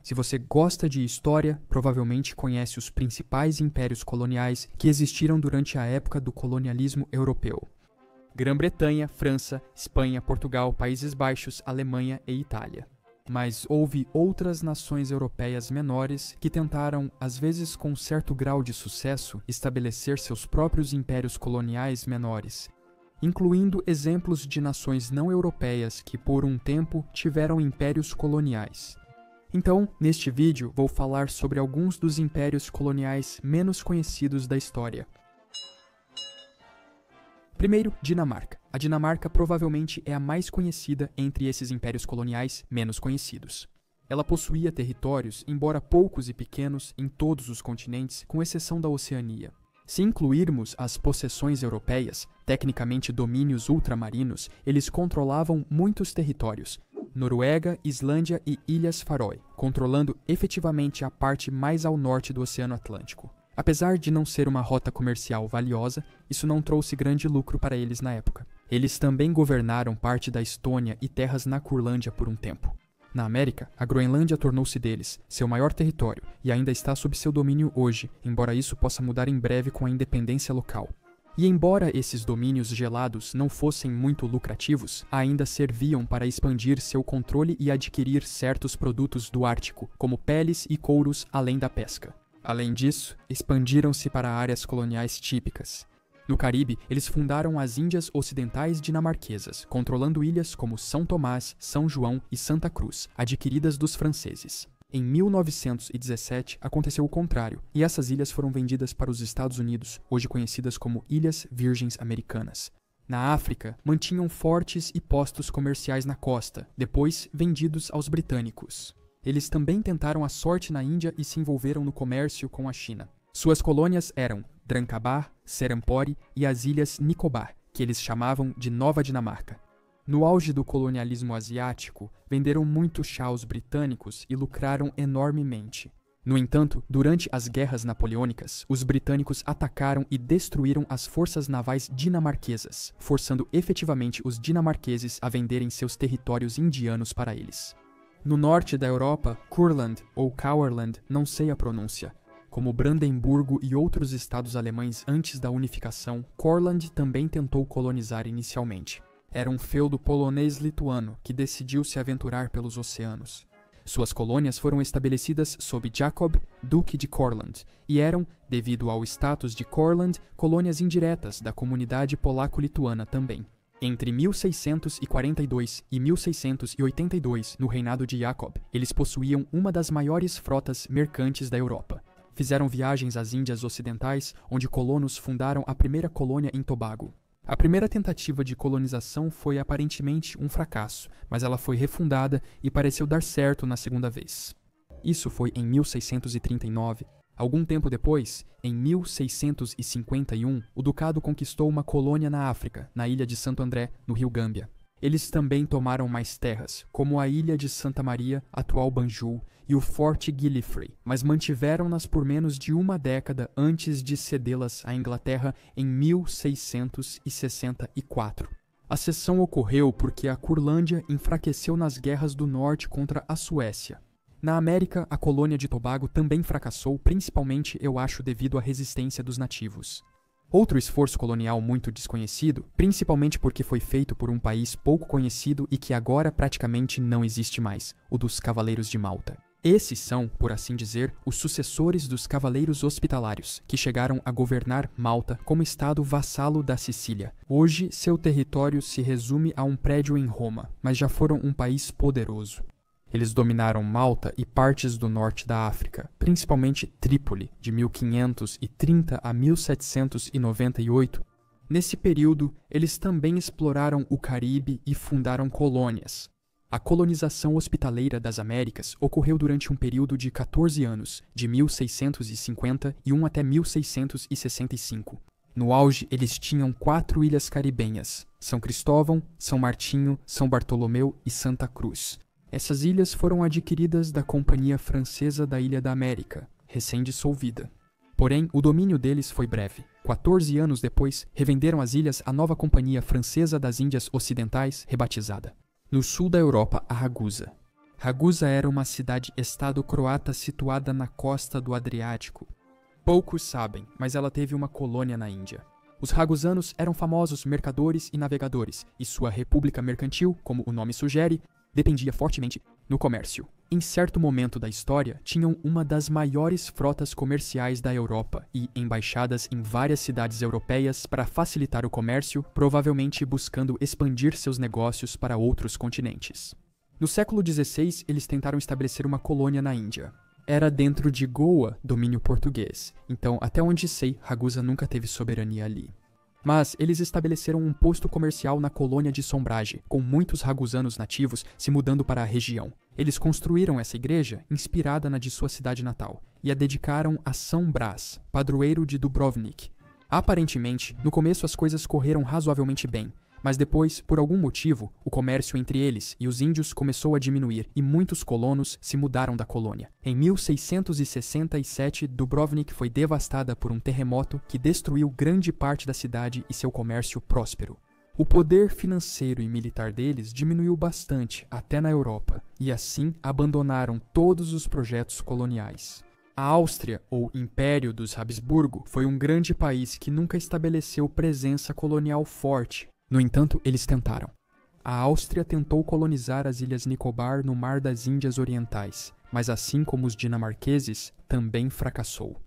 Se você gosta de história, provavelmente conhece os principais impérios coloniais que existiram durante a época do colonialismo europeu: Grã-Bretanha, França, Espanha, Portugal, Países Baixos, Alemanha e Itália. Mas houve outras nações europeias menores que tentaram, às vezes com certo grau de sucesso, estabelecer seus próprios impérios coloniais menores, incluindo exemplos de nações não europeias que por um tempo tiveram impérios coloniais. Então, neste vídeo, vou falar sobre alguns dos impérios coloniais menos conhecidos da história. Primeiro, Dinamarca. A Dinamarca provavelmente é a mais conhecida entre esses impérios coloniais menos conhecidos. Ela possuía territórios, embora poucos e pequenos, em todos os continentes, com exceção da Oceania. Se incluirmos as possessões europeias, tecnicamente domínios ultramarinos, eles controlavam muitos territórios: Noruega, Islândia e Ilhas Faroe, controlando efetivamente a parte mais ao norte do Oceano Atlântico. Apesar de não ser uma rota comercial valiosa, isso não trouxe grande lucro para eles na época. Eles também governaram parte da Estônia e terras na Curlândia por um tempo. Na América, a Groenlândia tornou-se deles, seu maior território, e ainda está sob seu domínio hoje, embora isso possa mudar em breve com a independência local. E embora esses domínios gelados não fossem muito lucrativos, ainda serviam para expandir seu controle e adquirir certos produtos do Ártico, como peles e couros, além da pesca. Além disso, expandiram-se para áreas coloniais típicas. No Caribe, eles fundaram as Índias Ocidentais Dinamarquesas, controlando ilhas como São Tomás, São João e Santa Cruz, adquiridas dos franceses. Em 1917, aconteceu o contrário, e essas ilhas foram vendidas para os Estados Unidos, hoje conhecidas como Ilhas Virgens Americanas. Na África, mantinham fortes e postos comerciais na costa, depois vendidos aos britânicos. Eles também tentaram a sorte na Índia e se envolveram no comércio com a China. Suas colônias eram Trancabar, Serampore e as Ilhas Nicobar, que eles chamavam de Nova Dinamarca. No auge do colonialismo asiático, venderam muito chá aos britânicos e lucraram enormemente. No entanto, durante as guerras napoleônicas, os britânicos atacaram e destruíram as forças navais dinamarquesas, forçando efetivamente os dinamarqueses a venderem seus territórios indianos para eles. No norte da Europa, Kurland, ou Kauerland, não sei a pronúncia. Como Brandemburgo e outros estados alemães antes da unificação, Courland também tentou colonizar inicialmente. Era um feudo polonês-lituano que decidiu se aventurar pelos oceanos. Suas colônias foram estabelecidas sob Jacob, duque de Courland, e eram, devido ao status de Courland, colônias indiretas da comunidade polaco-lituana também. Entre 1642 e 1682, no reinado de Jacob, eles possuíam uma das maiores frotas mercantes da Europa. Fizeram viagens às Índias Ocidentais, onde colonos fundaram a primeira colônia em Tobago. A primeira tentativa de colonização foi aparentemente um fracasso, mas ela foi refundada e pareceu dar certo na segunda vez. Isso foi em 1639. Algum tempo depois, em 1651, o ducado conquistou uma colônia na África, na ilha de Santo André, no rio Gâmbia. Eles também tomaram mais terras, como a ilha de Santa Maria, atual Banjul, e o Forte Gillifrey, mas mantiveram-nas por menos de uma década antes de cedê-las à Inglaterra em 1664. A cessão ocorreu porque a Curlândia enfraqueceu nas guerras do norte contra a Suécia. Na América, a colônia de Tobago também fracassou, principalmente, eu acho, devido à resistência dos nativos. Outro esforço colonial muito desconhecido, principalmente porque foi feito por um país pouco conhecido e que agora praticamente não existe mais, o dos Cavaleiros de Malta. Esses são, por assim dizer, os sucessores dos Cavaleiros Hospitalários, que chegaram a governar Malta como estado vassalo da Sicília. Hoje, seu território se resume a um prédio em Roma, mas já foram um país poderoso. Eles dominaram Malta e partes do norte da África, principalmente Trípoli, de 1530 a 1798. Nesse período, eles também exploraram o Caribe e fundaram colônias. A colonização hospitaleira das Américas ocorreu durante um período de 14 anos, de 1651 até 1665. No auge, eles tinham 4 ilhas caribenhas: São Cristóvão, São Martinho, São Bartolomeu e Santa Cruz. Essas ilhas foram adquiridas da Companhia Francesa da Ilha da América, recém-dissolvida. Porém, o domínio deles foi breve. 14 anos depois, revenderam as ilhas à nova Companhia Francesa das Índias Ocidentais, rebatizada. No sul da Europa, a Ragusa. Ragusa era uma cidade-estado croata situada na costa do Adriático. Poucos sabem, mas ela teve uma colônia na Índia. Os ragusanos eram famosos mercadores e navegadores, e sua república mercantil, como o nome sugere, dependia fortemente no comércio. Em certo momento da história, tinham uma das maiores frotas comerciais da Europa e embaixadas em várias cidades europeias para facilitar o comércio, provavelmente buscando expandir seus negócios para outros continentes. No século XVI, eles tentaram estabelecer uma colônia na Índia. Era dentro de Goa, domínio português, então até onde sei, Ragusa nunca teve soberania ali. Mas eles estabeleceram um posto comercial na colônia de Sombrage, com muitos ragusanos nativos se mudando para a região. Eles construíram essa igreja, inspirada na de sua cidade natal, e a dedicaram a São Brás, padroeiro de Dubrovnik. Aparentemente, no começo as coisas correram razoavelmente bem, mas depois, por algum motivo, o comércio entre eles e os índios começou a diminuir e muitos colonos se mudaram da colônia. Em 1667, Dubrovnik foi devastada por um terremoto que destruiu grande parte da cidade e seu comércio próspero. O poder financeiro e militar deles diminuiu bastante, até na Europa, e assim abandonaram todos os projetos coloniais. A Áustria, ou Império dos Habsburgo, foi um grande país que nunca estabeleceu presença colonial forte. No entanto, eles tentaram. A Áustria tentou colonizar as Ilhas Nicobar no Mar das Índias Orientais, mas assim como os dinamarqueses, também fracassou.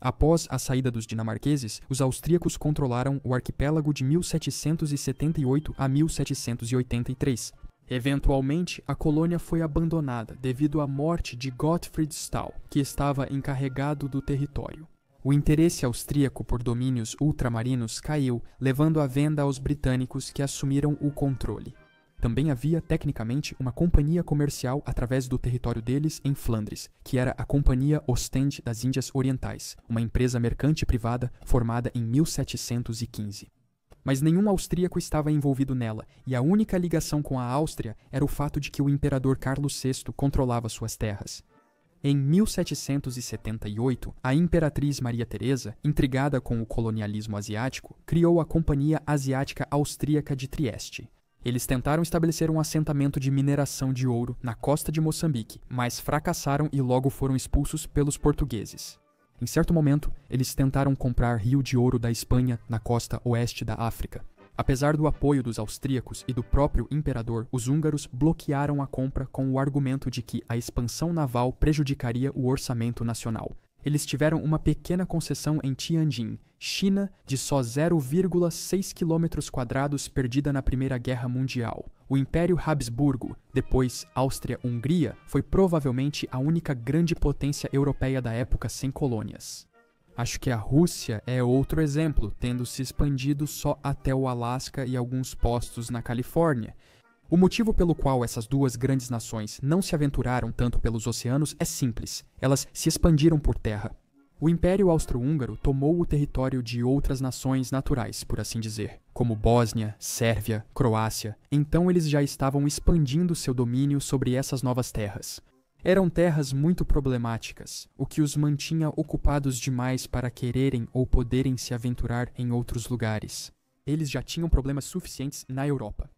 Após a saída dos dinamarqueses, os austríacos controlaram o arquipélago de 1778 a 1783. Eventualmente, a colônia foi abandonada devido à morte de Gottfried Stahl, que estava encarregado do território. O interesse austríaco por domínios ultramarinos caiu, levando à venda aos britânicos que assumiram o controle. Também havia, tecnicamente, uma companhia comercial através do território deles em Flandres, que era a Companhia Ostende das Índias Orientais, uma empresa mercante privada formada em 1715. Mas nenhum austríaco estava envolvido nela, e a única ligação com a Áustria era o fato de que o imperador Carlos VI controlava suas terras. Em 1778, a imperatriz Maria Teresa, intrigada com o colonialismo asiático, criou a Companhia Asiática Austríaca de Trieste. Eles tentaram estabelecer um assentamento de mineração de ouro na costa de Moçambique, mas fracassaram e logo foram expulsos pelos portugueses. Em certo momento, eles tentaram comprar rio de ouro da Espanha na costa oeste da África. Apesar do apoio dos austríacos e do próprio imperador, os húngaros bloquearam a compra com o argumento de que a expansão naval prejudicaria o orçamento nacional. Eles tiveram uma pequena concessão em Tianjin, China, de só 0,6 km² perdida na Primeira Guerra Mundial. O Império Habsburgo, depois Áustria-Hungria, foi provavelmente a única grande potência europeia da época sem colônias. Acho que a Rússia é outro exemplo, tendo se expandido só até o Alasca e alguns postos na Califórnia. O motivo pelo qual essas duas grandes nações não se aventuraram tanto pelos oceanos é simples: elas se expandiram por terra. O Império Austro-Húngaro tomou o território de outras nações naturais, por assim dizer, como Bósnia, Sérvia, Croácia, então eles já estavam expandindo seu domínio sobre essas novas terras. Eram terras muito problemáticas, o que os mantinha ocupados demais para quererem ou poderem se aventurar em outros lugares. Eles já tinham problemas suficientes na Europa.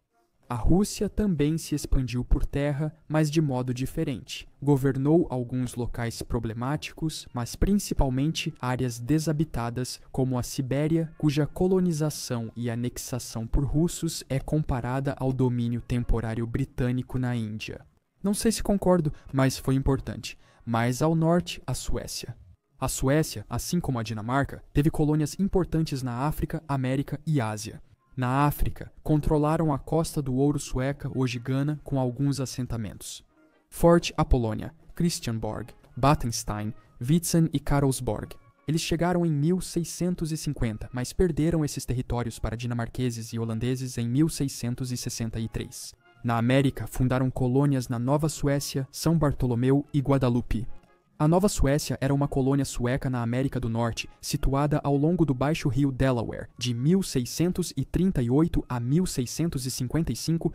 A Rússia também se expandiu por terra, mas de modo diferente. Governou alguns locais problemáticos, mas principalmente áreas desabitadas, como a Sibéria, cuja colonização e anexação por russos é comparada ao domínio temporário britânico na Índia. Não sei se concordo, mas foi importante. Mais ao norte, a Suécia. A Suécia, assim como a Dinamarca, teve colônias importantes na África, América e Ásia. Na África, controlaram a costa do Ouro Sueca, hoje Gana, com alguns assentamentos. Fort Apollonia, Christiansborg, Battenstein, Witsen e Karlsborg. Eles chegaram em 1650, mas perderam esses territórios para dinamarqueses e holandeses em 1663. Na América, fundaram colônias na Nova Suécia, São Bartolomeu e Guadalupe. A Nova Suécia era uma colônia sueca na América do Norte, situada ao longo do baixo rio Delaware, de 1638 a 1655.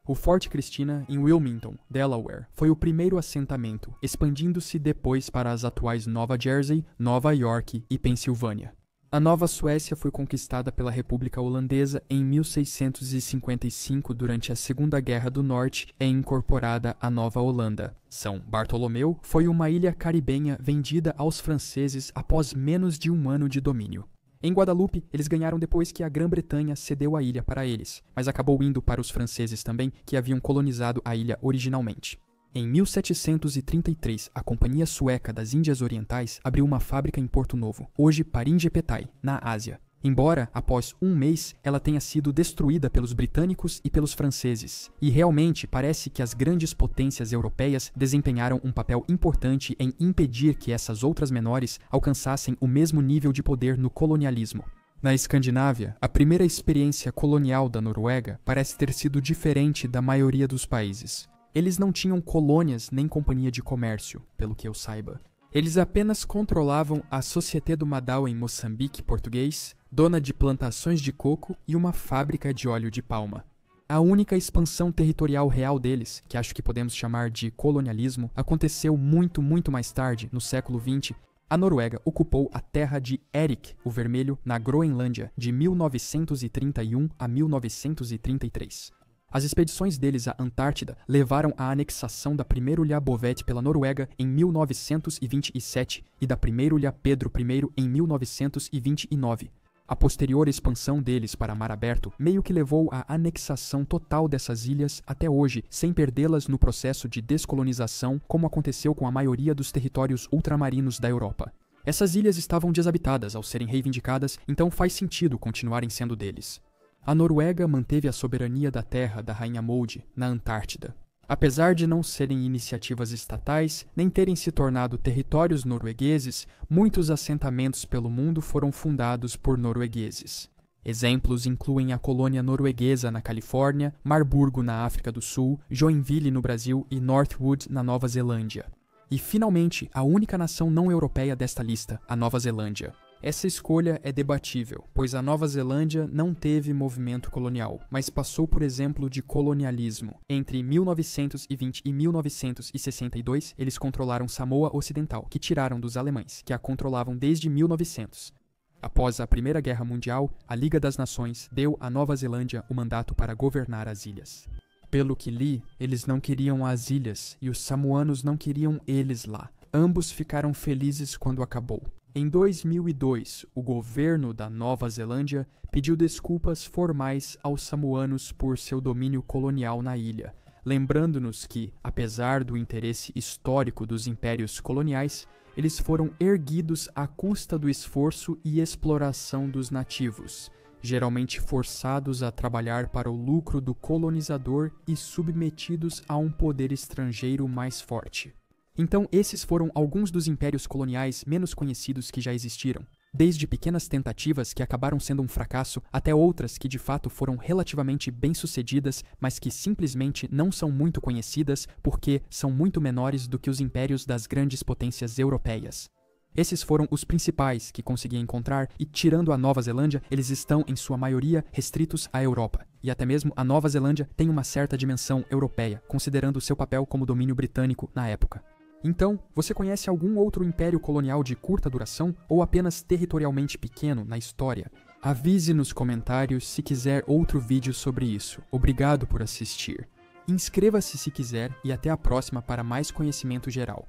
O Fort Christina, em Wilmington, Delaware, foi o primeiro assentamento, expandindo-se depois para as atuais Nova Jersey, Nova York e Pensilvânia. A Nova Suécia foi conquistada pela República Holandesa em 1655 durante a Segunda Guerra do Norte e incorporada à Nova Holanda. São Bartolomeu foi uma ilha caribenha vendida aos franceses após menos de um ano de domínio. Em Guadalupe, eles ganharam depois que a Grã-Bretanha cedeu a ilha para eles, mas acabou indo para os franceses também, que haviam colonizado a ilha originalmente. Em 1733, a Companhia Sueca das Índias Orientais abriu uma fábrica em Porto Novo, hoje Paringepetai, na Ásia. Embora, após um mês, ela tenha sido destruída pelos britânicos e pelos franceses. E realmente parece que as grandes potências europeias desempenharam um papel importante em impedir que essas outras menores alcançassem o mesmo nível de poder no colonialismo. Na Escandinávia, a primeira experiência colonial da Noruega parece ter sido diferente da maioria dos países. Eles não tinham colônias nem companhia de comércio, pelo que eu saiba. Eles apenas controlavam a Société do Madao em Moçambique português, dona de plantações de coco e uma fábrica de óleo de palma. A única expansão territorial real deles, que acho que podemos chamar de colonialismo, aconteceu muito mais tarde, no século XX. A Noruega ocupou a terra de Erik, o Vermelho, na Groenlândia, de 1931 a 1933. As expedições deles à Antártida levaram à anexação da primeira Ilha Bouvet pela Noruega em 1927 e da primeira Ilha Pedro I em 1929. A posterior expansão deles para mar aberto meio que levou à anexação total dessas ilhas até hoje, sem perdê-las no processo de descolonização, como aconteceu com a maioria dos territórios ultramarinos da Europa. Essas ilhas estavam desabitadas ao serem reivindicadas, então faz sentido continuarem sendo deles. A Noruega manteve a soberania da terra da Rainha Maud, na Antártida. Apesar de não serem iniciativas estatais, nem terem se tornado territórios noruegueses, muitos assentamentos pelo mundo foram fundados por noruegueses. Exemplos incluem a colônia norueguesa na Califórnia, Marburgo na África do Sul, Joinville no Brasil e Northwood na Nova Zelândia. E, finalmente, a única nação não europeia desta lista, a Nova Zelândia. Essa escolha é debatível, pois a Nova Zelândia não teve movimento colonial, mas passou por exemplo de colonialismo. Entre 1920 e 1962, eles controlaram Samoa Ocidental, que tiraram dos alemães, que a controlavam desde 1900. Após a Primeira Guerra Mundial, a Liga das Nações deu à Nova Zelândia o mandato para governar as ilhas. Pelo que li, eles não queriam as ilhas e os samoanos não queriam eles lá. Ambos ficaram felizes quando acabou. Em 2002, o governo da Nova Zelândia pediu desculpas formais aos samoanos por seu domínio colonial na ilha, lembrando-nos que, apesar do interesse histórico dos impérios coloniais, eles foram erguidos à custa do esforço e exploração dos nativos, geralmente forçados a trabalhar para o lucro do colonizador e submetidos a um poder estrangeiro mais forte. Então, esses foram alguns dos impérios coloniais menos conhecidos que já existiram, desde pequenas tentativas que acabaram sendo um fracasso até outras que de fato foram relativamente bem-sucedidas, mas que simplesmente não são muito conhecidas porque são muito menores do que os impérios das grandes potências europeias. Esses foram os principais que consegui encontrar e, tirando a Nova Zelândia, eles estão, em sua maioria, restritos à Europa. E até mesmo a Nova Zelândia tem uma certa dimensão europeia, considerando seu papel como domínio britânico na época. Então, você conhece algum outro império colonial de curta duração ou apenas territorialmente pequeno na história? Avise nos comentários se quiser outro vídeo sobre isso. Obrigado por assistir. Inscreva-se se quiser e até a próxima para mais conhecimento geral.